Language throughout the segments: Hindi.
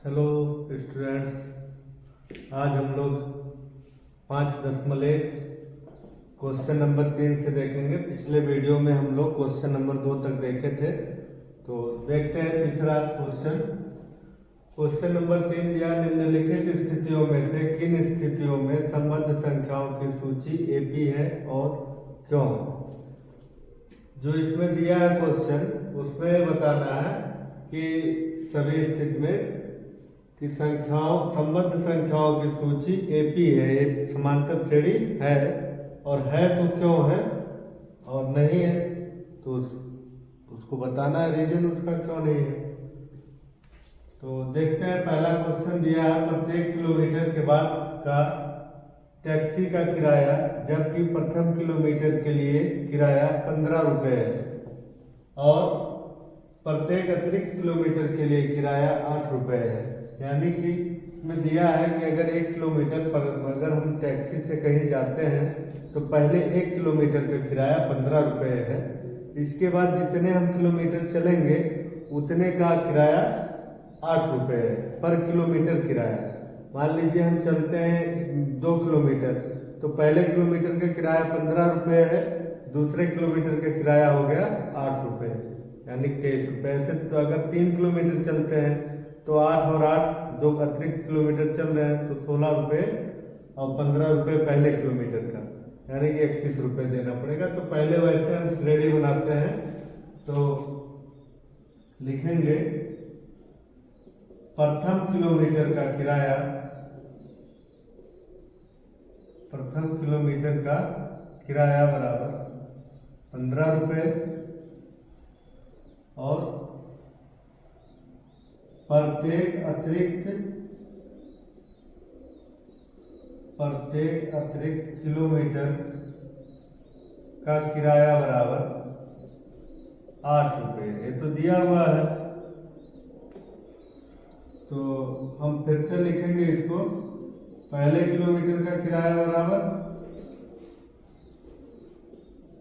हेलो स्टूडेंट्स, आज हम लोग 5 दशमलव क्वेश्चन नंबर 3 से देखेंगे। पिछले वीडियो में हम लोग क्वेश्चन नंबर 2 तक देखे थे, तो देखते हैं तीसरा क्वेश्चन। क्वेश्चन नंबर 3 दिया, निम्नलिखित स्थितियों में से किन स्थितियों में संबद्ध संख्याओं की सूची एपी है और क्यों। जो इसमें दिया है क्वेश्चन, उसमें बताना है कि सभी स्थिति में कि संबद्ध संख्याओं की सूची एपी है, एक समांतर श्रेणी है, और है तो क्यों है, और नहीं है तो उसको बताना है रीजन उसका क्यों नहीं है। तो देखते हैं, पहला क्वेश्चन दिया है, प्रत्येक किलोमीटर के बाद का टैक्सी का किराया जबकि प्रथम किलोमीटर के लिए किराया 15 रुपये है और प्रत्येक अतिरिक्त किलोमीटर के लिए किराया 8 रुपये है। यानी कि इसमें दिया है कि अगर 1 किलोमीटर पर अगर हम टैक्सी से कहीं जाते हैं तो पहले 1 किलोमीटर का किराया 15 रुपये है। इसके बाद जितने हम किलोमीटर चलेंगे उतने का किराया 8 रुपये है पर किलोमीटर किराया। मान लीजिए हम चलते हैं 2 किलोमीटर, तो पहले किलोमीटर का किराया 15 रुपये है, दूसरे किलोमीटर का किराया हो गया 8 रुपये, यानी 23 रुपये से। तो अगर 3 किलोमीटर चलते हैं तो 8 और 8 2 अतिरिक्त किलोमीटर चल रहे हैं तो 16 रुपये और 15 रुपये पहले किलोमीटर का, यानी कि 31 रुपये देना पड़ेगा। तो पहले वैसे हम श्रेणी बनाते हैं, तो लिखेंगे प्रथम किलोमीटर का किराया, प्रथम किलोमीटर का किराया बराबर 15 रुपये और प्रत्येक अतिरिक्त किलोमीटर का किराया बराबर 8 रुपये। ये तो दिया हुआ है, तो हम फिर से लिखेंगे इसको। पहले किलोमीटर का किराया बराबर,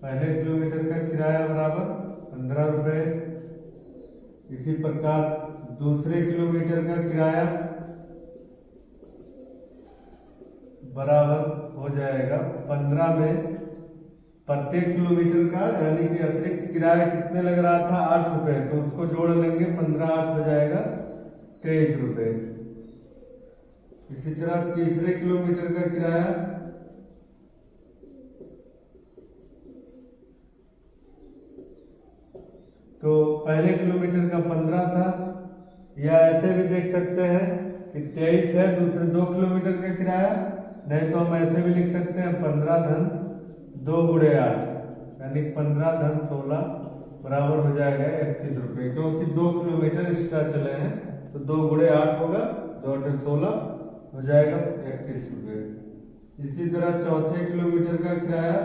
पहले किलोमीटर का किराया बराबर 15 रुपये। इसी प्रकार दूसरे किलोमीटर का किराया बराबर हो जाएगा 15 में प्रत्येक किलोमीटर का, यानी कि अतिरिक्त किराया कितने लग रहा था 8 रुपये, तो उसको जोड़ लेंगे, 15 8 हो जाएगा 23 रुपये। इसी तरह तीसरे किलोमीटर का किराया तो पहले किलोमीटर का 15 था, या ऐसे भी देख सकते हैं कि 23 है दूसरे 2 किलोमीटर का किराया, नहीं तो हम ऐसे भी लिख सकते हैं 15 धन 2 गुणे 8, यानी 15 धन 16 बराबर हो जाएगा 31 रुपये, क्योंकि 2 किलोमीटर एक्स्ट्रा चले हैं तो 2 गुणे 8 होगा, 2 8 16 हो जाएगा 31 रुपये। इसी तरह चौथे किलोमीटर का किराया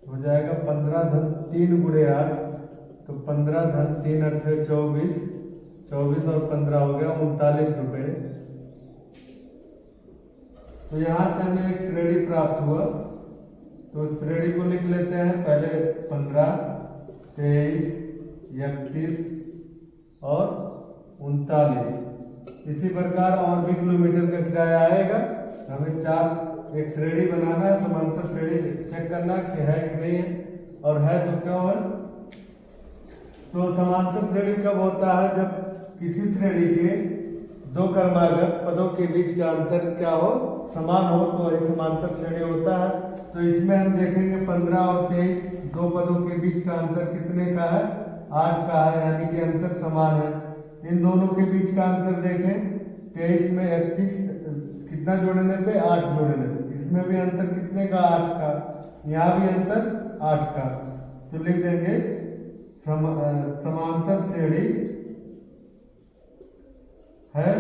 हो जाएगा 15 धन 3 गुणे 8, तो 15 धन 3 8 24, 24 और 15 हो गया 39 रुपये। तो यहाँ से हमें एक श्रेणी प्राप्त हुआ, तो श्रेणी को लिख लेते हैं। पहले 15, 23, 31 और 39। इसी प्रकार और भी किलोमीटर का किराया आएगा। हमें एक श्रेणी बनाना है, समांतर श्रेणी चेक करना कि है कि नहीं है, और है तो क्यों है। तो समांतर श्रेणी कब होता है, जब किसी श्रेणी के 2 क्रमागत पदों के बीच का अंतर क्या हो, समान हो, तो एक समांतर श्रेणी होता है। तो इसमें हम देखेंगे 15 और 23 2 पदों के बीच का अंतर कितने का है, 8 का है, यानी कि अंतर समान है। इन दोनों के बीच का अंतर देखें, 23 में 31 कितना जोड़ने पे 8 जोड़ने पे, इसमें भी अंतर कितने का 8 का, यहाँ भी अंतर 8 का। तो लिख देंगे समांतर श्रेणी है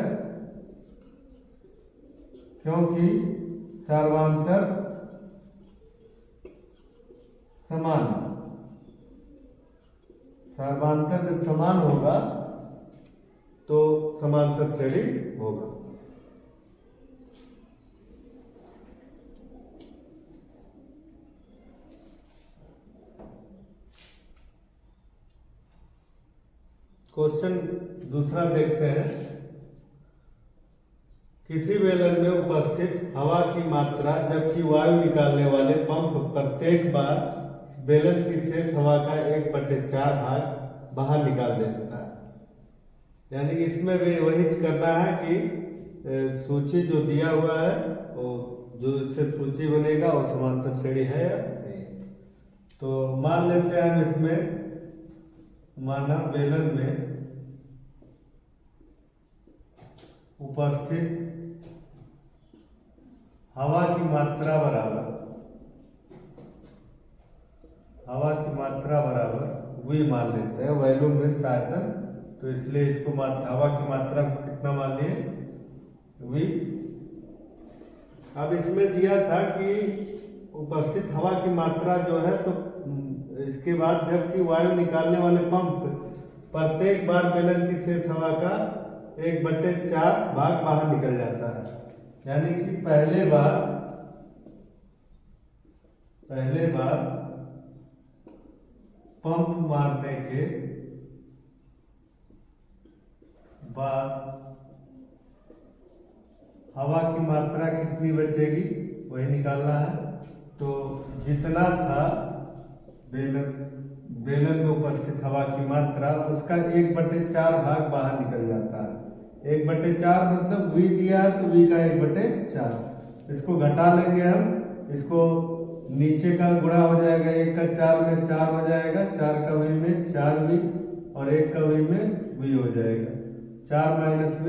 क्योंकि सर्वांतर समान, सर्वांतर जब समान होगा तो समांतर श्रेणी होगा। क्वेश्चन दूसरा देखते हैं। किसी बेलन में उपस्थित हवा की मात्रा जबकि वायु निकालने वाले पंप प्रत्येक बार बेलन की शेष हवा का 1/4 भाग बाहर निकाल देता है। यानी कि इसमें भी वही करना है कि सूची जो दिया हुआ है वो जो इससे सूची बनेगा वो समांतर श्रेणी है या नहीं। तो मान लेते हैं हम इसमें, माना बेलन में उपस्थित हवा की मात्रा बराबर V मान लेते हैं, वॉल्यूम मीन्स आयतन। तो इसलिए इसको हवा की मात्रा कितना मान लिए, V। अब इसमें दिया था कि उपस्थित हवा की मात्रा जो है, तो इसके बाद जबकि वायु निकालने वाले पंप प्रत्येक बार बेलन की शेष हवा का 1/4 भाग बाहर निकल जाता है। यानी कि पहले बार पंप मारने के बाद हवा की मात्रा कितनी बचेगी वही निकालना है। तो जितना था बेलन में उपस्थित हवा की मात्रा, उसका 1/4 भाग बाहर निकल जाता है। 1/4 मतलब V दिया है तो V का 1/4। इसको घटा लेंगे हम, इसको नीचे का गुणा हो जाएगा, 1 का 4 में 4 हो जाएगा, 4 का V में 4V और 1 का V में V हो जाएगा। 4 minus V,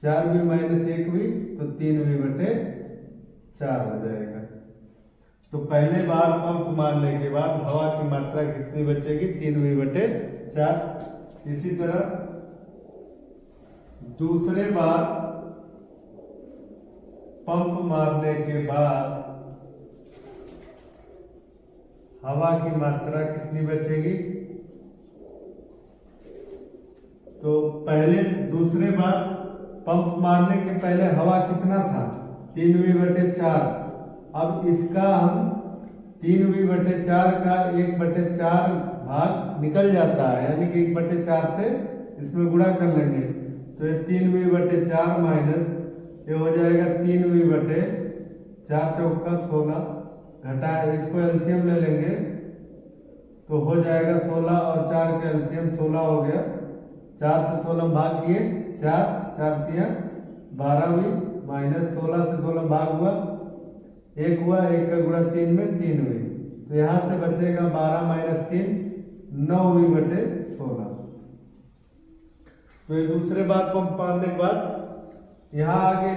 4V minus 1V तो 3V/4 हो जाएगा। तो पहले बार पंप मारने के बाद हवा की मात्रा कितनी बचेगी, 3V/4। इसी तरह दूसरे बार पंप मारने के बाद हवा की मात्रा कितनी बचेगी। तो दूसरे बार पंप मारने के पहले हवा कितना था, 3V/4। अब इसका हम 3V/4 का 1/4 भाग निकल जाता है, यानी कि 1/4 से इसमें गुणा कर लेंगे। तो ये 3V/4 माइनस ये हो जाएगा 3V/4 चौका 16, घटा इसको एलसीएम ले लेंगे तो हो जाएगा 16 और 4 का एलसीएम 16 हो गया। 4 से 16 भाग किए, 4 4 तिया 12V माइनस 16 से 16 भाग हुआ 1 हुआ, 1 का गुणा 3 में 3V। तो यहाँ से बचेगा 12 माइनस 3 9V/16। तो ये दूसरे बार पंप मारने के बाद यहाँ आगे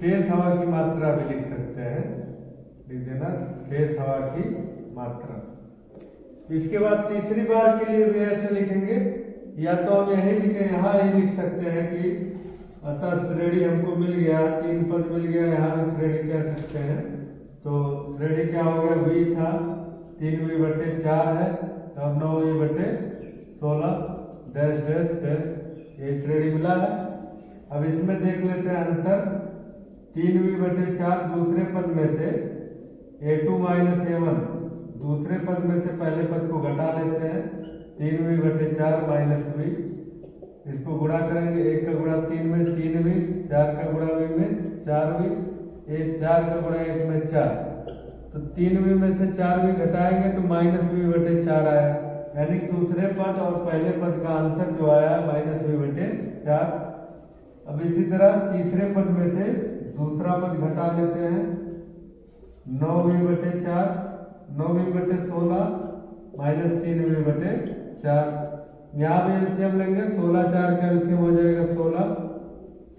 शेष हवा की मात्रा भी लिख सकते हैं, लिख देना शेष हवा की मात्रा। इसके बाद तीसरी बार के लिए भी ऐसे लिखेंगे, या तो हम यही लिखे, यहाँ ही लिख सकते हैं कि अतः श्रेणी हमको मिल गया, 3 पद मिल गया, यहाँ भी श्रेणी कह सकते हैं। तो श्रेणी क्या हो गया, V था 3V/4 है और 9V/16 डैश डैश डैश, ये श्रेणी मिला है। अब इसमें देख लेते हैं अंतर, 3V/4 दूसरे पद में से A2 माइनस A1, दूसरे पद में से पहले पद को घटा लेते हैं, 3V/4 माइनस V। इसको गुणा करेंगे, 1 का गुणा 3 में 3V, 4 का गुणा V में 4V, 4 का गुणा 1 में 4। तो 3V में से 4V घटाएंगे तो -V/4 आया, यानी दूसरे पद और पहले पद का अंतर जो आया -V/4। अब इसी तरह तीसरे पद में से दूसरा पद घटा लेते हैं, 9V/4, 9V/16 माइनस 3V/4। यहाँ भी एलसीएम लेंगे, 16 4 का एलसीएम हो जाएगा 16,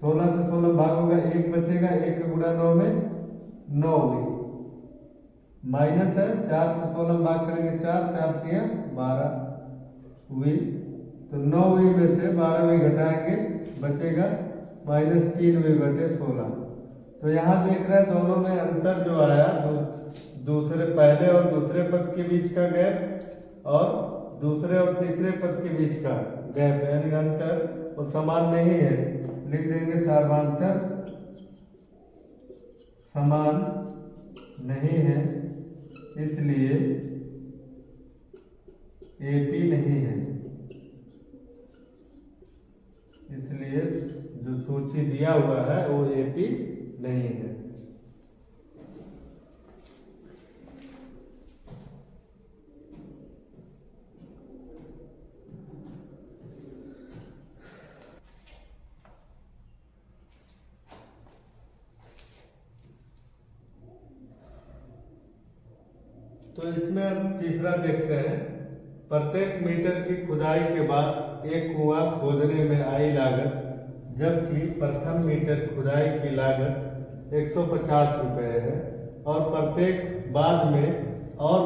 16 से 16 भाग होगा, 1 बचेगा, 1 का गुणा 9 में 9V माइनस है, 4 से 16 भाग करेंगे 4, 4 तिया 12V। तो 9V में से 12V घटाएंगे, बचेगा -3V/16। तो यहाँ देख रहे हैं दोनों में अंतर जो आया, दूसरे पहले और दूसरे पद के बीच का गैप और दूसरे और तीसरे पद के बीच का गैप, यानी अंतर वो समान नहीं है। लिख देंगे सार्वंतर समान नहीं है, इसलिए AP नहीं है। एपी नहीं है। तो इसमें अब तीसरा देखते हैं, प्रत्येक मीटर की खुदाई के बाद एक कुआं खोदने में आई लागत, जबकि प्रथम मीटर खुदाई की लागत 150 रुपये है और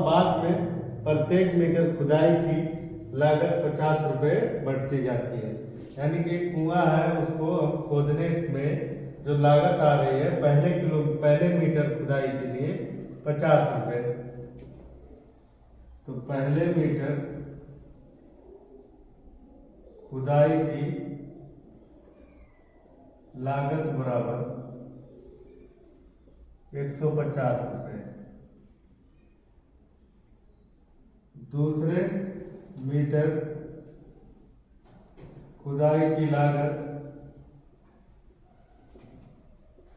बाद में प्रत्येक मीटर खुदाई की लागत 50 रुपये बढ़ती जाती है। यानी कि एक कुआं है, उसको हम खोदने में जो लागत आ रही है पहले मीटर खुदाई के लिए 50 रुपये। तो पहले मीटर खुदाई की लागत बराबर 150 रुपये। दूसरे मीटर खुदाई की लागत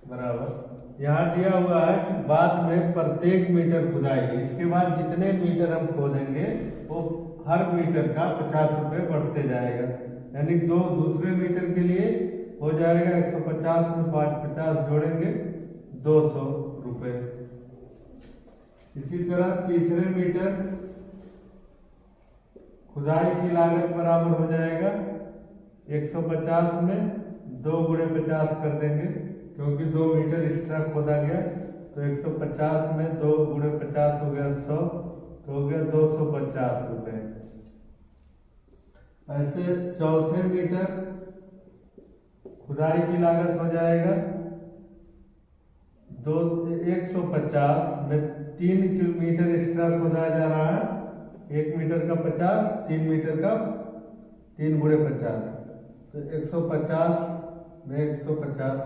बराबर, यहाँ दिया हुआ है कि बाद में प्रत्येक मीटर खुदाई, इसके बाद जितने मीटर हम खोदेंगे वो हर मीटर का 50 रुपये बढ़ते जाएगा। यानी दूसरे मीटर के लिए हो जाएगा 150 में 50 जोड़ेंगे 200 रुपये। इसी तरह तीसरे मीटर खुदाई की लागत बराबर हो जाएगा 150 में 2 गुणे 50 कर देंगे, क्योंकि 2 मीटर एक्स्ट्रा खोदा गया। तो 150 में 2 गुणे 50 हो गया 100, तो हो गया 250 रुपये। ऐसे चौथे मीटर खुदाई की लागत हो जाएगा 150 में 3 किलोमीटर एक्स्ट्रा खोदा जा रहा है, 1 मीटर का 50, 3 मीटर का 3 गुणे 50, तो 150 में 150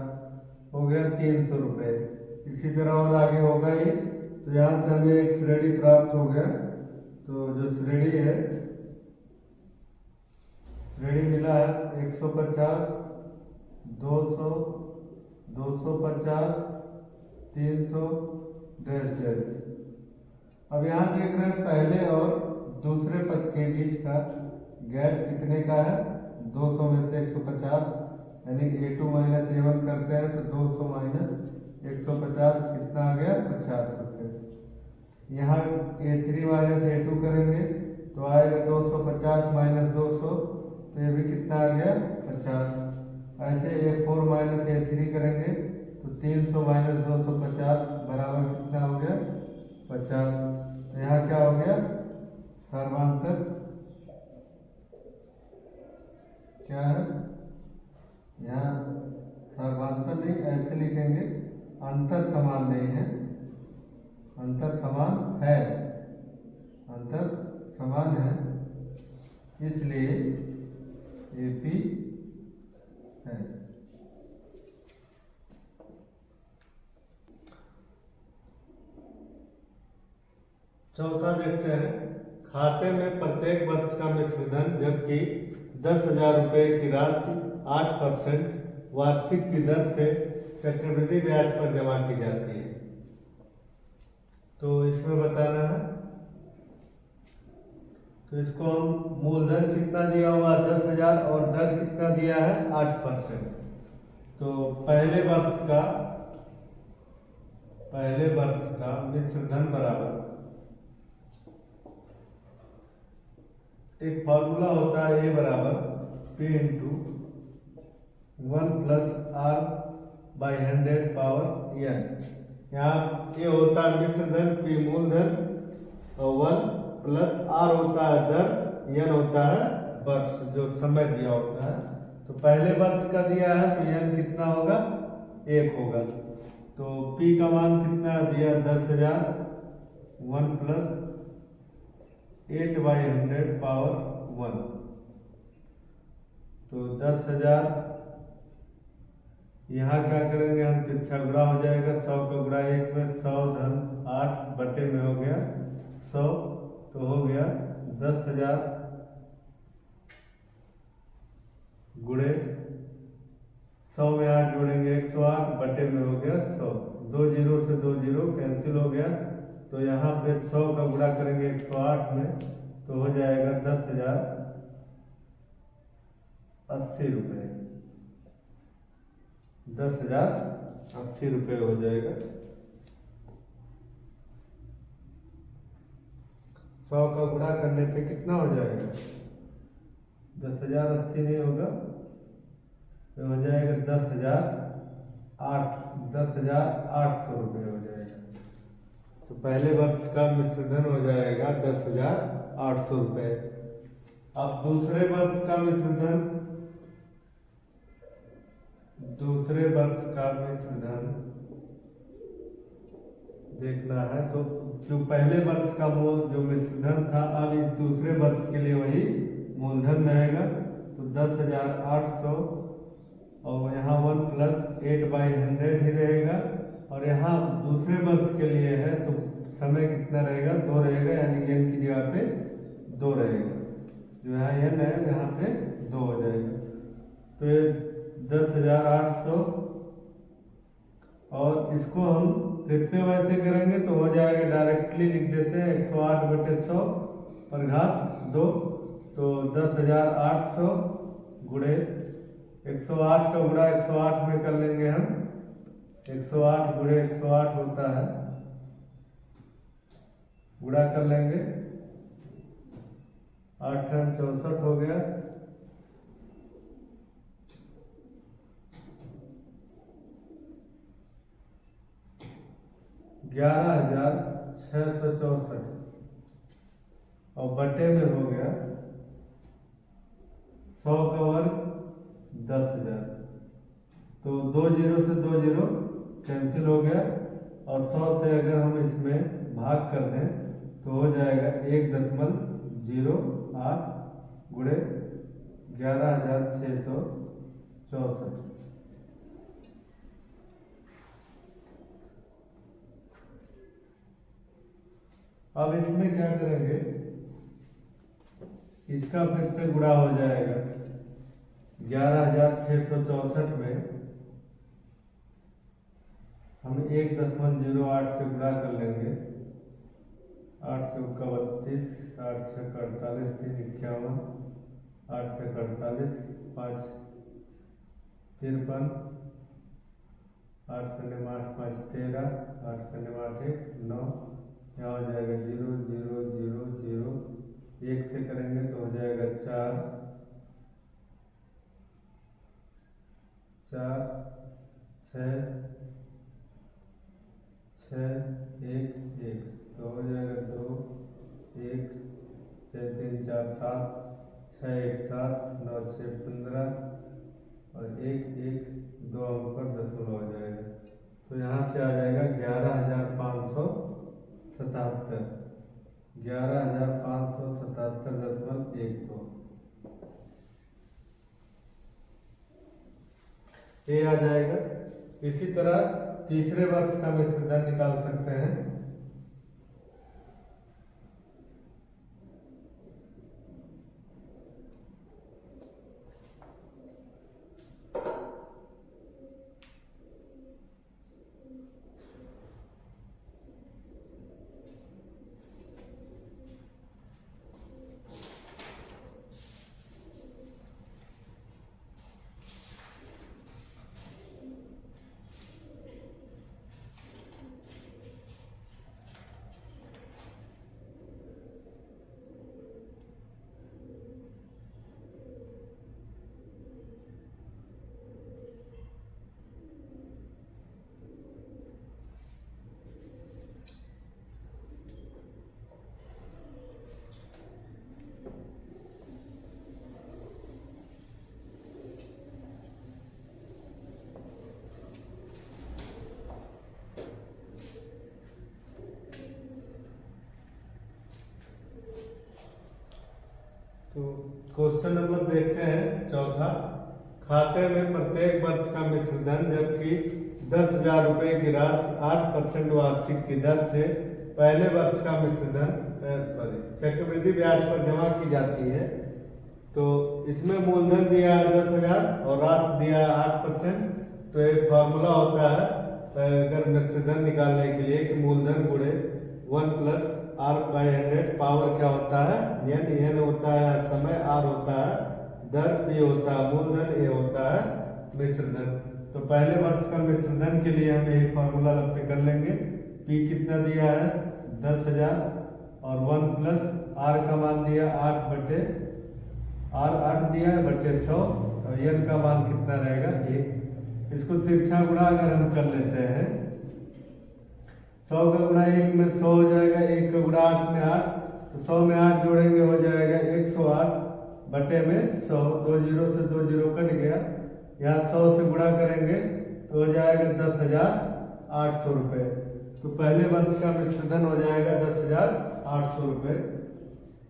हो गया 300 रुपये। इसी तरह और आगे होगा ही। तो यहाँ से हमें एक श्रेणी प्राप्त हो गया। तो जो श्रेणी है, श्रेणी मिला है 150, 200, 250, 300 डैश डैश। अब यहाँ देख रहे हैं पहले और दूसरे पद के बीच का गैप कितने का है, 200 में से 150, यानी A2 माइनस A1 करते हैं तो 200 माइनस 150 कितना आ गया 50 रुपये। यहाँ A3 माइनस A2 करेंगे तो आएगा 250 माइनस 200, तो ये भी कितना आ गया 50। ऐसे A4 माइनस A3 करेंगे तो 300 माइनस 250 बराबर कितना हो गया 50। तो यहाँ क्या हो गया, सर्वांतर क्या है, यहाँ सर्वांतर नहीं, ऐसे लिखेंगे अंतर समान नहीं है, अंतर समान है, अंतर समान है, इसलिए एपी है। चौथा देखते हैं, खाते में प्रत्येक वर्ष का मिश्र धन, जबकि 10,000 रुपये की राशि 8% वार्षिक की दर से चक्रवृद्धि ब्याज पर जमा की जाती है। तो इसमें बताना है, तो इसको हम मूलधन कितना दिया हुआ 10,000 और दर कितना दिया है 8%। तो पहले वर्ष का मिश्र धन बराबर, एक फॉर्मूला होता है ए बराबर P into 1 plus R by 100 power n। यहाँ ये होता है मिश्र धन, P मूलधन, और 1 प्लस R होता है दर, n होता है वर्ष, जो समय दिया होता है। तो पहले वर्ष का दिया है तो n कितना होगा 1 होगा। तो P का मान कितना दिया 10,000, 1 प्लस 8/100 पावर 1, तो 10,000। यहाँ क्या करेंगे हम, तिरछा गुणा हो जाएगा, 100 का गुणा 1 में 100 धन 8 बटे में हो गया 100, तो हो गया 10,000 गुणे 100 में 8 जोड़ेंगे 108 बटे में हो गया 100। 2 जीरो से 2 जीरो कैंसिल हो गया, तो यहाँ पे 100 का गुणा करेंगे 108 में तो हो जाएगा 10,080 रुपये। 10,080 रुपये हो जाएगा। 100 का गुणा करने पे कितना हो जाएगा? 10,080 नहीं होगा तो हो जाएगा 10,800 रुपये हो जाएगा। तो पहले वर्ष का मिश्रधन हो जाएगा 10,800 रुपये। अब दूसरे वर्ष का मिश्रधन देखना है, तो जो पहले वर्ष का मूल जो मिश्रधन था अब इस दूसरे वर्ष के लिए वही मूलधन रहेगा। तो 10,800 और यहाँ 1 + 8/100 ही रहेगा। और यहाँ दूसरे वर्ष के लिए है तो समय कितना रहेगा? 2 रहेगा, यानी n की जगह पे 2 रहेगा। जो यहाँ n है यहाँ पे 2 हो जाएगा। तो ये 10,800 और इसको हम फिर से वैसे करेंगे तो हो जाएगा, डायरेक्टली लिख देते हैं 108/100 पर घात 2। तो 10,800 गुणे 108 का गुणा 108 में कर लेंगे हम। 108 गुणे 108 होता है, गुणा कर लेंगे 8 64 हो गया। 11,664 और बटे में हो गया 100 का वर्ग 10,000। तो 2 जीरो से 2 जीरो कैंसिल हो गया और 100 से अगर हम इसमें भाग कर दें तो हो जाएगा 1.08 गुणे 11,664। अब इसमें क्या करेंगे, इसका फिर से गुणा हो जाएगा 11,664 में हम 1.08 से गुणा कर लेंगे। 8 चौका 32, 8 छक्का 48, 3 51, 8 छक्का 48, 5 53, 8 करने में 8 5 13, 8 करने में 8 1 9। यहाँ हो जाएगा 0 0 0 0। 1 से करेंगे तो हो जाएगा 4 4 6 6 1 1। तो हो जाएगा 2 1 6 3 4 7 6 1 7 9 6 15 और 1 1 2 अंक पर दशमलव हो जाएगा। तो यहाँ से आ जाएगा 11,577। 11,577.12 ये आ जाएगा। इसी तरह तीसरे वर्ष का मिश्रधन निकाल सकते हैं। तो क्वेश्चन नंबर देखते हैं चौथा। खाते में प्रत्येक वर्ष का मिश्रधन जबकि 10,000 रुपये की राशि 8% वार्षिक की दर से पहले वर्ष का मिश्रधन चक्रवृद्धि ब्याज पर जमा की जाती है। तो इसमें मूलधन दिया है 10,000 और राशि दिया है 8%। तो एक फार्मूला होता है अगर मिश्रधन निकालने के लिए कि मूलधन गुणे 1 प्लस R/100। पावर क्या होता है? n होता है समय, R होता है दर, P होता है मूलधन, A होता है मिश्रधन। तो पहले वर्ष का मिश्रधन के लिए हम यही फार्मूला रख कर लेंगे। P कितना दिया है? 10,000 और 1 प्लस R का मान दिया 8 दिया है बटे 100 और n का मान कितना रहेगा? 1। इसको तिरछा गुणा अगर हम कर लेते हैं, 100 का गुणा 1 में 100 हो जाएगा, 1 का गुणा 8 में 8, तो 100 में 8 जोड़ेंगे हो जाएगा 108 बटे में 100। 2 जीरो से 2 जीरो कट गया, यहाँ 100 से गुणा करेंगे तो हो जाएगा 10,800 रुपये। तो पहले वर्ष का मिश्रधन हो जाएगा 10,800 रुपये।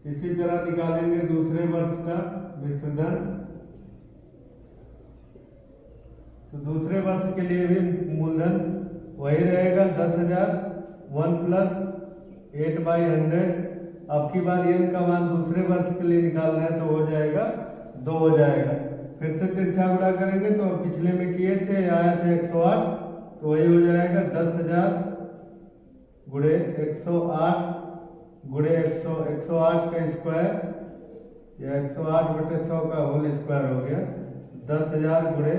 इसी तरह निकालेंगे दूसरे वर्ष का मिश्रधन। तो दूसरे वर्ष के लिए भी मूलधन वही रहेगा 10,000, 1 प्लस 8/100। अब की बार n का मान दूसरे वर्ष के लिए निकालना है तो हो जाएगा 2 हो जाएगा। फिर से तिरछा गुणा करेंगे तो पिछले में किए थे, आया था 108, तो वही हो जाएगा 10,000 गुणे 108 गुणे 108 का स्क्वायर या 108 बटे 100 का होल स्क्वायर हो गया। 10,000 गुणे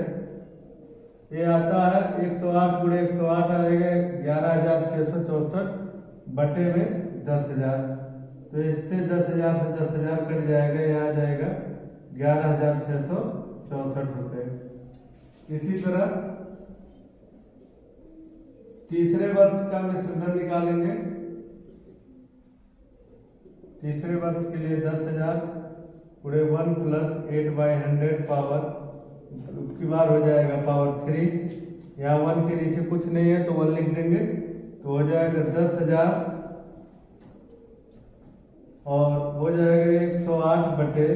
ये आता है 108 गुणे 108 आएगा 11,664 बटे में 10,000। तो इससे 10,000 से 10,000 कट जाएगा, यहाँ आ जाएगा 11,664 रुपये। इसी तरह तीसरे वर्ष का मिश्रधन निकालेंगे। तीसरे वर्ष के लिए 10,000 गुणे 1 प्लस 8/100 पावर की बार हो जाएगा पावर 3। यहाँ 1 के नीचे कुछ नहीं है तो 1 लिख देंगे, तो हो जाएगा 10,000 और हो जाएगा 108 बटे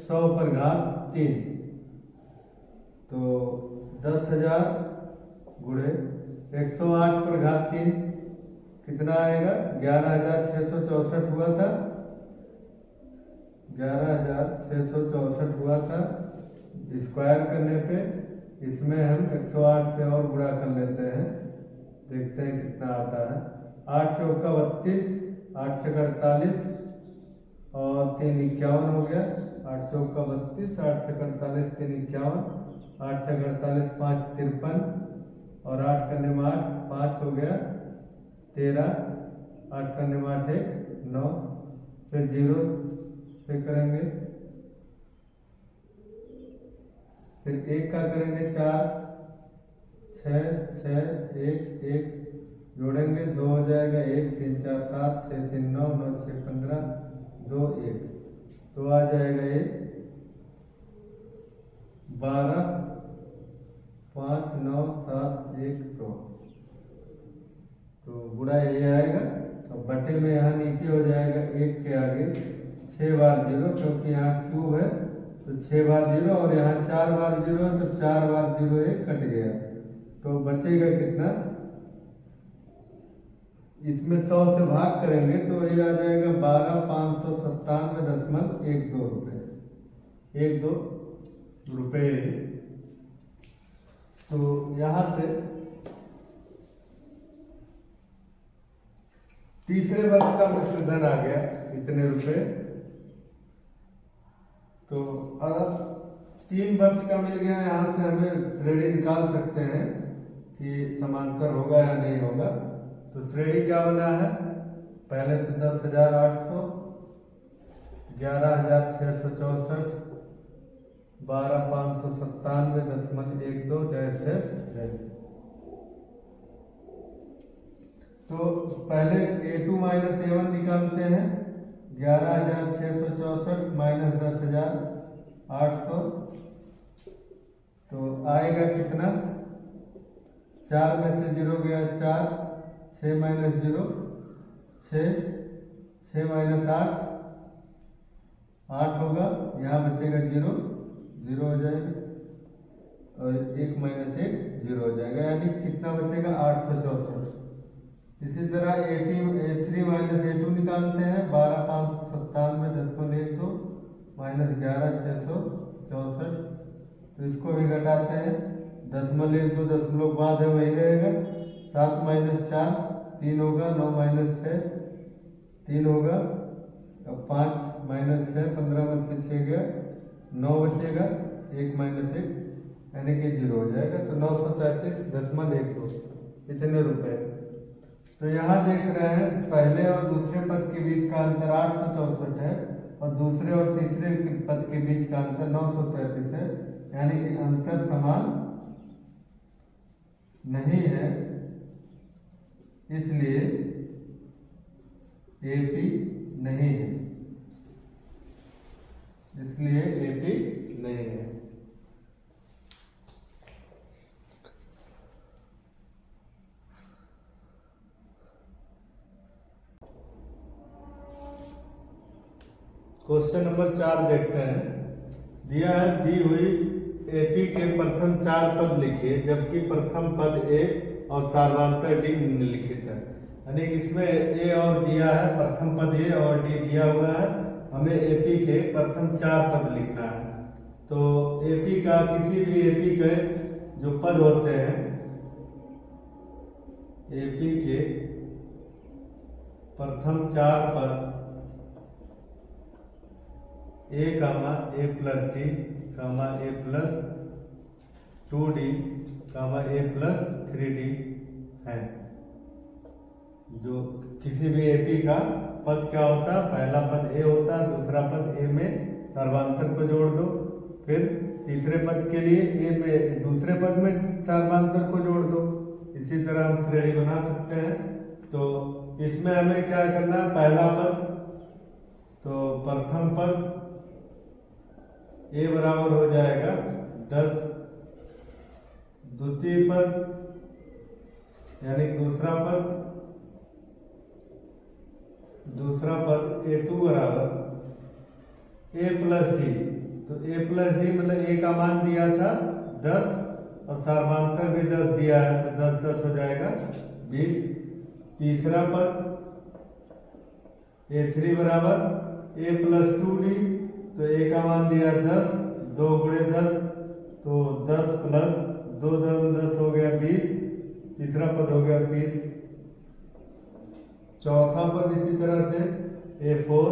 100 पर घात 3। तो 10,000 गुणे 108 पर घात 3 कितना आएगा? 11,664 हुआ था, 11,664 हुआ था। स्क्वायर करने पे इसमें हम 108 से और गुणा कर लेते हैं, देखते हैं कितना आता है। 8 चौका 32, 8 छक्का 48 और 3 51 हो गया। 8 चौका 32, 8 छक्का 48, 3 51, 8 छक्का 48, 5 53 और 8 करने में 8, 5 हो गया 13, 8 करने में 8 1 9, फिर 0 से करेंगे, फिर 1 का करेंगे 4, 6 6 1 1 जोड़ेंगे 2 हो जाएगा 1 3 4 7 6 3 9 9 6 15 2 1, तो आ जाएगा 1 12 5 9 7 1 2। तो गुणा ये आएगा और बटे में यहाँ नीचे हो जाएगा 1 के आगे 6 बार 0, क्योंकि यहाँ क्यूब है तो 6 बार 0 और यहाँ 4 बार 0 है तो 4 बार 0 1 कट गया, तो बचेगा कितना? इसमें 100 से भाग करेंगे तो ये आ जाएगा 12,597.12 रुपये। तो यहाँ से तीसरे वर्ष का मिश्रधन आ गया इतने रुपए। तो अब 3 वर्ष का मिल गया, यहाँ से हमें श्रेणी निकाल सकते हैं कि समांतर होगा या नहीं होगा। तो श्रेणी क्या बना है? पहले तो 10,800, 11,664, 12,597.12 डैश डैश डैश। तो पहले A2 माइनस A1 निकालते हैं। 11,664 माइनस 10,800 तो आएगा कितना? 4 में से 0 गया 4, 6 माइनस 0 6, 6 माइनस 8 8 होगा, यहाँ बचेगा 0 0 हो जाएगा और 1 माइनस 1 0 हो जाएगा, यानी कितना बचेगा? 864। इसी तरह A3 माइनस A2 निकालते हैं। 12,597.12 माइनस 11,664 आते हैं, 10,1,2 बाद है वही रहेगा। 7 - 4 3 होगा, 9 - 6 3 होगा, अब 5 - 6 15 में से 6 गया, 9 बचेगा, 1 - 1 यानी कि 0 हो जाएगा। तो 933.12 इतने रुपए। तो यहाँ देख रहे हैं पहले और दूसरे पद के बीच का अंतर 864 है और दूसरे और तीसरे पद के बीच का अंतर 933 है, यानी कि अंतर समान नहीं है, इसलिए एपी नहीं है, इसलिए एपी नहीं है। क्वेश्चन नंबर 4 देखते हैं। दिया है दी हुई एपी के प्रथम 4 पद लिखिए, जबकि प्रथम पद ए और सार्वधातुक डी निम्नलिखित है। यानी इसमें ए और दिया है, प्रथम पद ए और डी दिया हुआ है, हमें एपी के प्रथम 4 पद लिखना है। तो एपी का किसी भी एपी के जो पद होते हैं, एपी के प्रथम 4 पद ए कामा ए प्लस डी कामा ए प्लस 2d कामा ए प्लस 3d है। जो किसी भी एपी का पद क्या होता है, पहला पद ए होता है, दूसरा पद ए में सर्वांतर को जोड़ दो, फिर तीसरे पद के लिए ए में दूसरे पद में सर्वांतर को जोड़ दो। इसी तरह हम श्रेणी बना सकते हैं। तो इसमें हमें क्या करना है, पहला पद तो प्रथम पद ए बराबर हो जाएगा 10, द्वितीय पद यानी दूसरा पद A2 बराबर ए प्लस डी। तो ए प्लस डी मतलब ए का मान दिया था 10 और सार्वधातुक भी 10 दिया है, तो 10 10 हो जाएगा 20। तीसरा पद A3 बराबर ए प्लस 2d, तो ए का मान दिया 10, 2 × 10 तो 10 प्लस 2 10 हो गया 20, तीसरा पद हो गया 30। चौथा पद इसी तरह से A4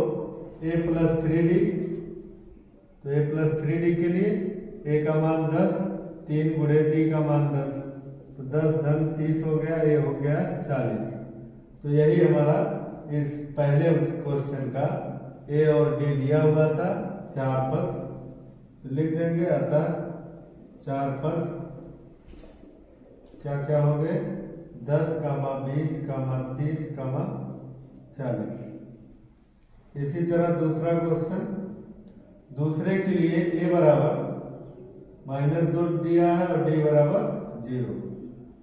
ए प्लस 3d, तो ए प्लस 3d के लिए ए का मान 10, 3 × d का मान 10, तो 10 धन 30 हो गया, ए हो गया 40। तो यही हमारा इस पहले क्वेश्चन का ए और डी दिया हुआ था, 4 पद। तो लिख देंगे, अतः 4 पद क्या क्या हो गए, 10, 20, 30, 40। इसी तरह दूसरा क्वेश्चन, दूसरे के लिए ए बराबर -2 दिया है और डी बराबर 0।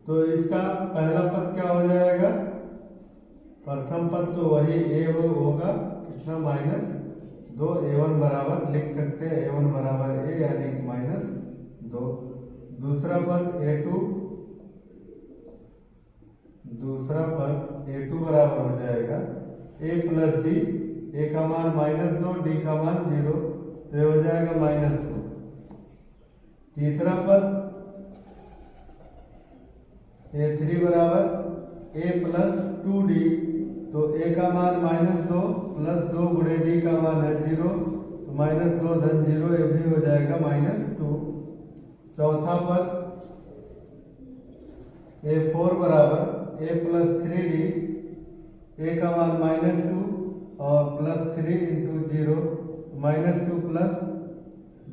तो इसका पहला पद क्या हो जाएगा, प्रथम पद तो वही ए होगा, कितना -2, A1 बराबर लिख सकते हैं, A1 बराबर ए यानी -2। दूसरा पद A2 बराबर हो जाएगा ए प्लस डी, ए का मान -2, डी का मान 0, तो ये हो जाएगा -2। तीसरा पद A3 बराबर ए प्लस 2d, तो ए का मान -2 प्लस 2 × डी का मान है 0, तो -2 धन 0, ये भी हो जाएगा -2। चौथा पद A4 बराबर ए प्लस 3d, ए का मान -2 और प्लस 3 × 0, -2 प्लस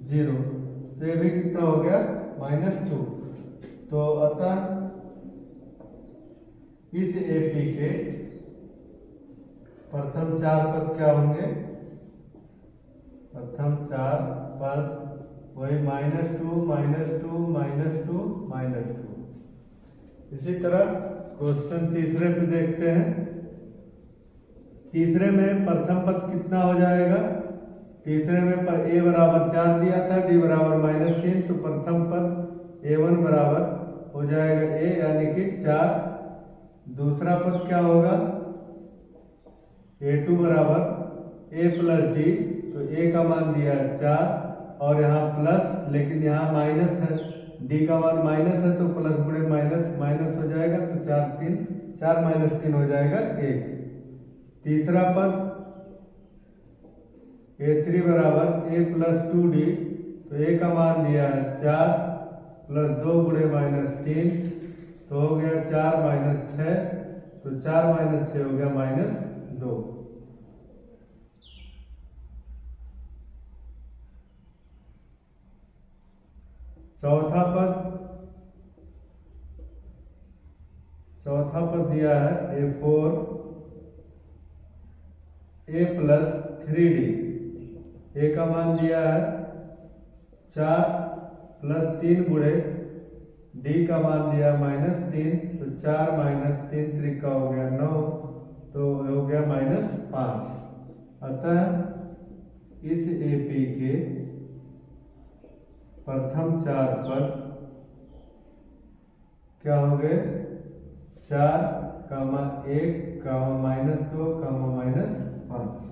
0, तो ये भी कितना हो गया -2। तो अतः इस एपी के प्रथम 4 पद क्या होंगे, प्रथम 4 पद वही -2 -2 -2 -2। इसी तरह क्वेश्चन तीसरे पे देखते हैं। तीसरे में प्रथम पद कितना हो जाएगा, तीसरे में पर ए बराबर 4 दिया था, डी बराबर -3, तो प्रथम पद A1 बराबर हो जाएगा ए यानी कि 4। दूसरा पद क्या होगा, A2 बराबर ए प्लस डी, तो ए का मान दिया है 4 और यहाँ प्लस, लेकिन यहाँ माइनस है, डी का मान माइनस है तो प्लस गुणे माइनस माइनस हो जाएगा, तो 4 माइनस 3 हो जाएगा 1। तीसरा पद a3 बराबर a प्लस 2d, तो a का मान दिया है 4 प्लस 2 गुणे माइनस 3, तो हो गया 4 माइनस 6, तो 4 माइनस 6 हो गया माइनस 2। चौथा पद दिया है a4 a plus 3d, a का मान दिया है 4 प्लस 3 गुणे डी का मान दिया माइनस 3, तो 4 माइनस 3 त्रिका हो गया 9, तो हो गया माइनस 5। अतः इस एपी के प्रथम 4 पद क्या हो गए, 4, -1, -2, -5।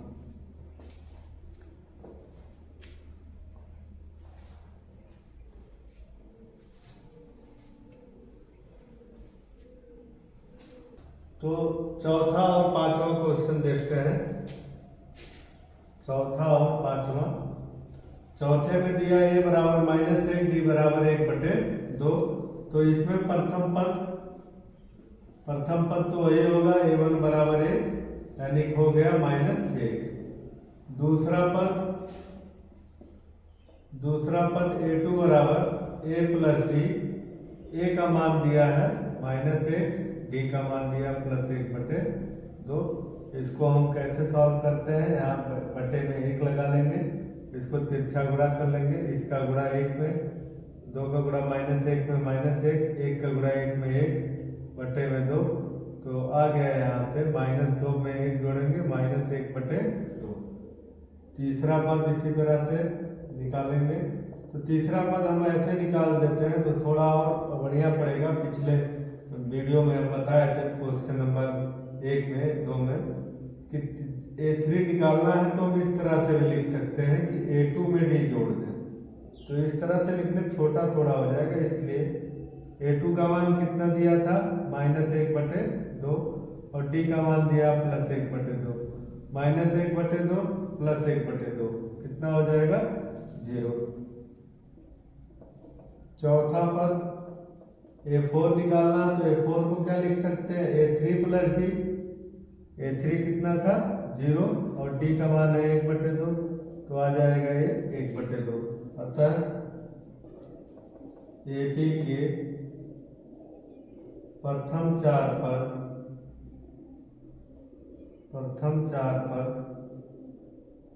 तो चौथा और पांचवा क्वेश्चन देखते हैं। चौथा और पांचवा, चौथे में दिया a बराबर -1, d बराबर 1/2, तो इसमें प्रथम पद तो वही होगा, a1 बराबर a, यानी हो गया -1। दूसरा पद a2 बराबर a प्लस d, a का मान दिया है -1, d का मान दिया +1/2। इसको हम कैसे सॉल्व करते हैं, यहाँ बटे में 1 लगा लेंगे, इसको तिरछा गुणा कर लेंगे, इसका गुणा 1 में, 2 का गुणा -1 में -1, 1 का गुणा 1 में 1 बटे में 2, तो आ गया यहाँ से -2 में 1 जोड़ेंगे -1/2। तीसरा पद इसी तरह से निकालेंगे, तो तीसरा पद हम ऐसे निकाल देते हैं तो थोड़ा और बढ़िया पड़ेगा। पिछले वीडियो में हम बताए थे क्वेश्चन नंबर 1 में 2 में कि a3 निकालना है, तो हम इस तरह से भी लिख सकते हैं कि a2 में d जोड़ दें, तो इस तरह से लिखने छोटा थोड़ा हो जाएगा। इसलिए a2 का मान कितना दिया था -1/2, और d का मान दिया +1/2, -1/2 +1/2 कितना हो जाएगा 0। चौथा पद a4 निकालना, तो a4 को क्या लिख सकते हैं, a3 प्लस d, a3 कितना था 0, और d का मान है 1/2, तो आ जाएगा ये 1/2। अतः एपी के प्रथम 4 पद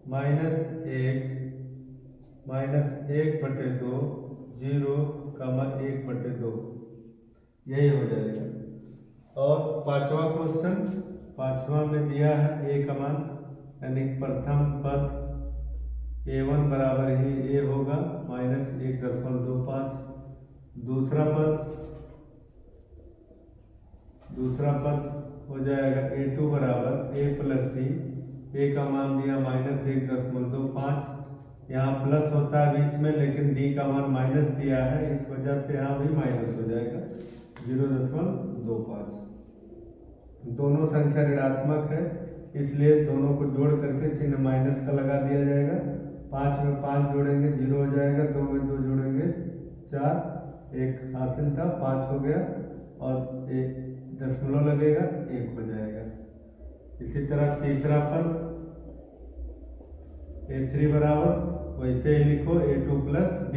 -1, -1/2, 0, 1/2, यही हो जाएगा। और पांचवा क्वेश्चन, पांचवा में दिया है a का मान, यानी प्रथम पद a1 बराबर ही a होगा -1.25। दूसरा पद हो जाएगा a2 बराबर a प्लस d, a का मान दिया -1.25, यहाँ प्लस होता है बीच में, लेकिन d का मान माइनस दिया है, इस वजह से यहाँ भी माइनस हो जाएगा 0.25। दोनों संख्या ऋणात्मक है, इसलिए दोनों को जोड़ करके चिन्ह माइनस का लगा दिया जाएगा। 5 में 5 जोड़ेंगे 0 हो जाएगा, 2 में 2 जोड़ेंगे 4, 1 हासिल था 5 हो गया, और 1 दशमलव लगेगा 1 हो जाएगा। इसी तरह तीसरा पद a3 बराबर वैसे ही लिखो a2 प्लस d,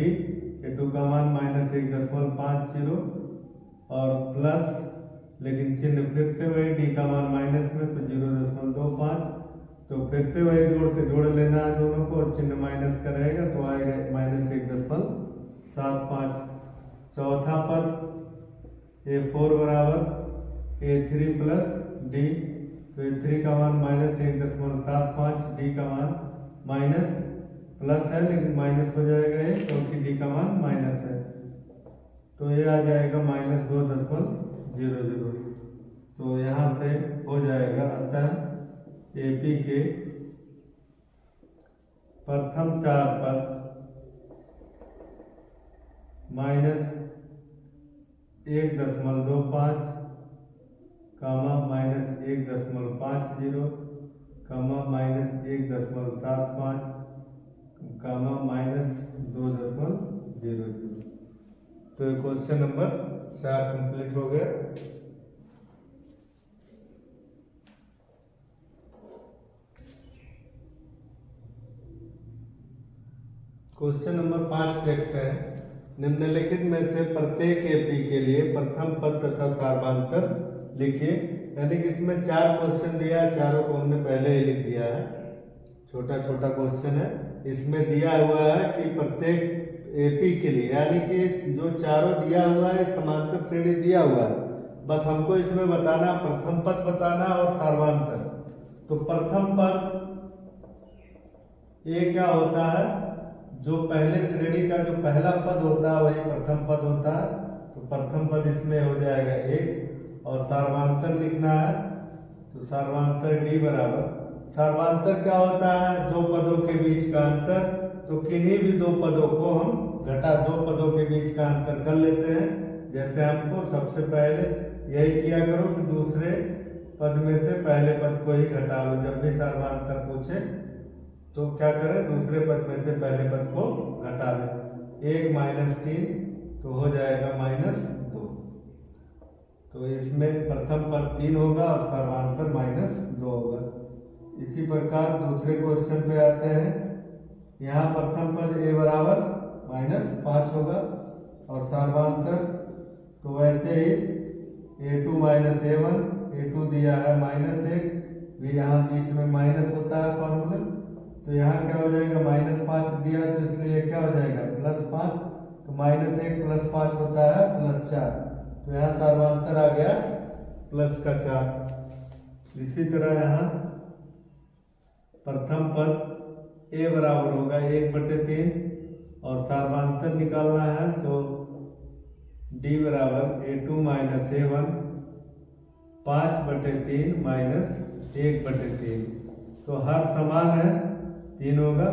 a2 का मान -1.50 और प्लस, लेकिन चिन्ह फिर से वही, d का मान माइनस में तो 0.25, तो फिर से वही जोड़ लेना है दोनों को, और चिन्ह माइनस का रहेगा तो आएगा -1.75। चौथा पद a4 बराबर a3 प्लस d, तो a3 का मान -1.75, d का मान माइनस प्लस है लेकिन माइनस हो जाएगा ये, क्योंकि d का मान माइनस है, तो ये आ जाएगा -2.00। तो यहाँ से हो जाएगा। अतः एपी के प्रथम 4 पद 1.25 कामा -1.50 कामा -1.75 कामा -2.00। तो ये क्वेश्चन नंबर 4 कंप्लीट हो गया। क्वेश्चन नंबर 5 देखते हैं। निम्नलिखित में से प्रत्येक एपी के लिए प्रथम पद तथा सार्वधातुक लिखिए। यानी कि इसमें 4 क्वेश्चन दिया है, चारों को हमने पहले ही लिख दिया है। छोटा छोटा क्वेश्चन है। इसमें दिया हुआ है कि प्रत्येक एपी के लिए, यानी कि जो चारों दिया हुआ है समांतर श्रेणी दिया हुआ है, बस हमको इसमें बताना प्रथम पद बताना और सार्वधातुक। तो प्रथम पद ये क्या होता है, जो पहले श्रेणी का जो पहला पद होता है वही प्रथम पद होता है। तो प्रथम पद इसमें हो जाएगा 1। और सार्वधातुक लिखना है तो सार्वधातुक डी बराबर, सार्वधातुक क्या होता है, दो पदों के बीच का अंतर। तो किन्हीं भी दो पदों को हम दो पदों के बीच का अंतर कर लेते हैं। जैसे हमको सबसे पहले यही किया करो कि दूसरे पद में से पहले पद को ही घटा लो। जब भी सार्वधातुक पूछे तो क्या करें, दूसरे पद में से पहले पद को घटा लें। 1 - 3 तो हो जाएगा -2। तो इसमें प्रथम पद 3 होगा और सार्वधातुक -2 होगा। इसी प्रकार दूसरे क्वेश्चन पे आते हैं। यहाँ प्रथम पद a बराबर -5 होगा और सार्वधातुक तो वैसे ही a2 - a1, a2 दिया है -1 भी, यहाँ बीच में माइनस होता है फॉर्मूला। तो यहाँ क्या हो जाएगा, -5 दिया तो इसलिए क्या हो जाएगा +5। तो -1 + 5 होता है +4। तो यहाँ सार्वधातुक आ गया +4। इसी तरह यहाँ प्रथम पद a बराबर होगा 1/3 और सार्वधातुक निकालना है तो d बराबर a2 - a1 5/3 -1/3। तो हर समान है 3 होगा।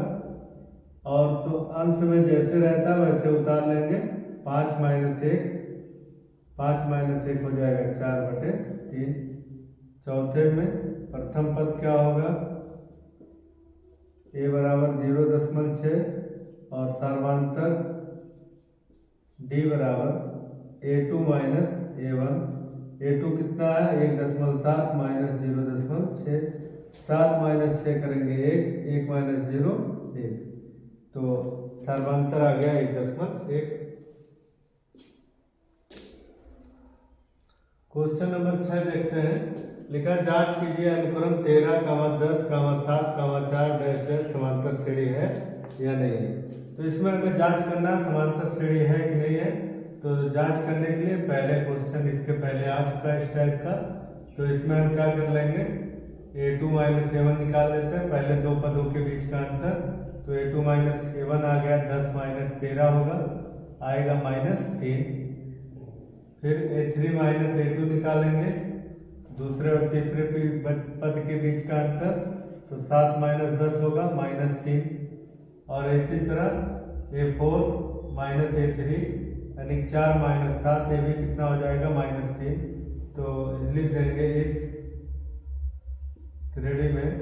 और तो अंत में जैसे रहता है वैसे उतार लेंगे। 5 - 1 हो जाएगा 4/3। चौथे में प्रथम पद क्या होगा, a बराबर 0.6 और सार्वधातुक d बराबर a2 - a1। a2 कितना है 1.7 -0.6, 7 - 6 करेंगे 1, 1 - 0 1। तो सार्वधातुक आ गया 1.1। क्वेश्चन नंबर 6 देखते हैं। लिखा जांच कीजिए अनुक्रम 13, 10, 7, 4 समांतर श्रेणी है या नहीं है। तो इसमें हमें जांच करना समांतर श्रेणी है कि नहीं है। तो जांच करने के लिए पहले क्वेश्चन इसके पहले आ चुका है इस टाइप का। तो इसमें हम क्या कर लेंगे, a2 - a1 निकाल लेते हैं, पहले दो पदों के बीच का अंतर। तो a2 - a1 आ गया 10 - 13 होगा, आएगा -3। फिर a3 - a2 निकालेंगे, दूसरे और तीसरे पद के बीच का अंतर। तो 7 - 10 होगा -3। और इसी तरह a4 - a3 यानी 4 - 7, ये भी कितना हो जाएगा -3। तो लिख देंगे इस श्रेणी में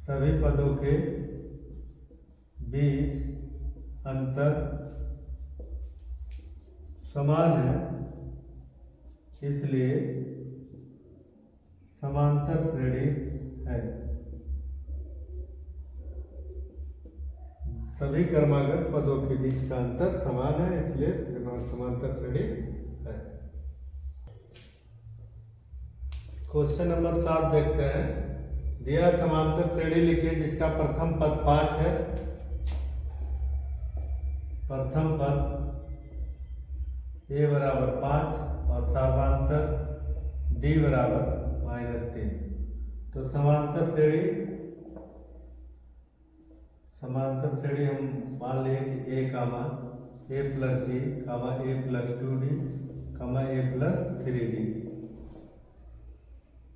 सभी पदों के बीच अंतर समान है, इसलिए समांतर श्रेणी है। सभी क्रमागत पदों के बीच का अंतर समान है, इसलिए समांतर श्रेणी है। क्वेश्चन नंबर 7 देखते हैं। दिया समांतर श्रेणी लिखिए जिसका प्रथम पद 5 है। प्रथम पद a बराबर 5 और सार्वधातुक d बराबर -3। तो समांतर श्रेणी हम मान लिए कि a comma a + d comma a + 2d comma a + 3d।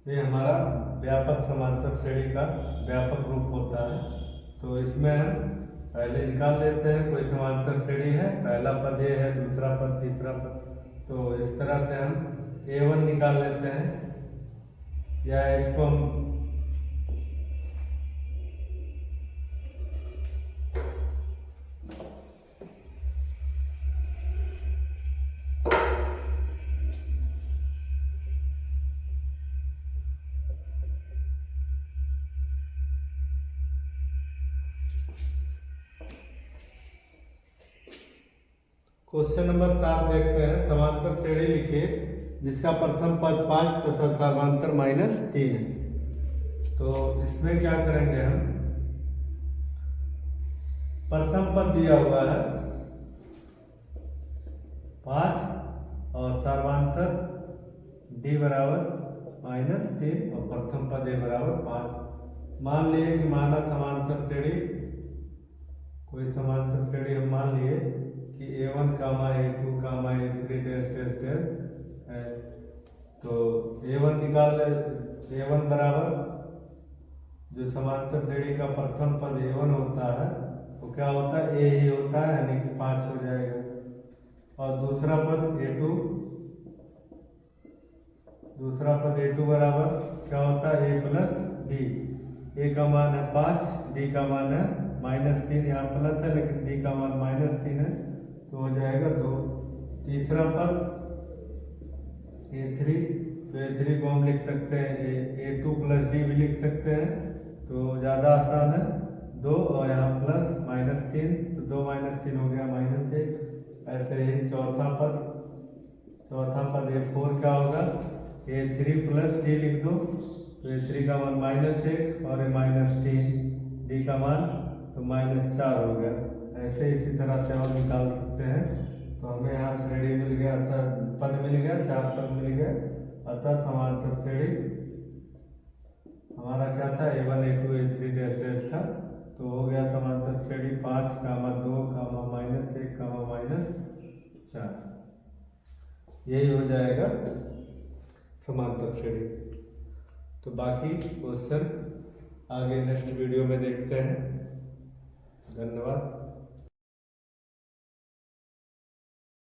ये हमारा व्यापक समांतर श्रेणी का व्यापक रूप होता है। तो इसमें हम पहले निकाल लेते हैं कोई समांतर श्रेणी है, पहला पद ये है, दूसरा पद, तीसरा पद, तो इस तरह से हम A1 निकाल लेते हैं, या इसको हम क्वेश्चन नंबर 7 देखते हैं। समांतर श्रेणी लिखिए जिसका प्रथम पद 5 तथा सर्वांतर -3 है। तो इसमें क्या करेंगे हम, प्रथम पद दिया हुआ है 5 और सर्वांतर d बराबर -3 और प्रथम पद a बराबर 5। मान लिए कि माना समांतर श्रेणी, कोई समांतर श्रेणी हम मान लिए कि A1, A2, A3 है। तो A1 निकाल ले। A1 बराबर जो समांतर श्रेणी का प्रथम पद A1 होता है वो क्या होता है, A ही होता है, यानी कि 5 हो जाएगा। और दूसरा पद A2 बराबर क्या होता है, A प्लस D। A का मान है 5, D का मान है -3, यहाँ प्लस है लेकिन D का मान -3 है, तो हो जाएगा 2। तीसरा पद A3, तो A3 को हम लिख सकते हैं A2 प्लस D भी लिख सकते हैं, तो ज़्यादा आसान है। 2 और यहाँ प्लस -3, तो 2 -3 हो गया -1। ऐसे ही चौथा पद A4 क्या होगा, A3 प्लस D लिख दो, तो A3 का मान -1 और -3, D का मान तो -4 हो गया। ऐसे इसी तरह से हम निकाल सकते हैं। तो हमें यहाँ श्रेणी मिल गया, अतः पद मिल गया, 4 पद मिल गए। अतः समांतर श्रेणी हमारा क्या था, A1, A2, A3 था। तो हो गया समांतर श्रेणी 5, 2, -1, -4। यही हो जाएगा समांतर श्रेणी। तो बाकी क्वेश्चन आगे नेक्स्ट वीडियो में देखते हैं। धन्यवाद।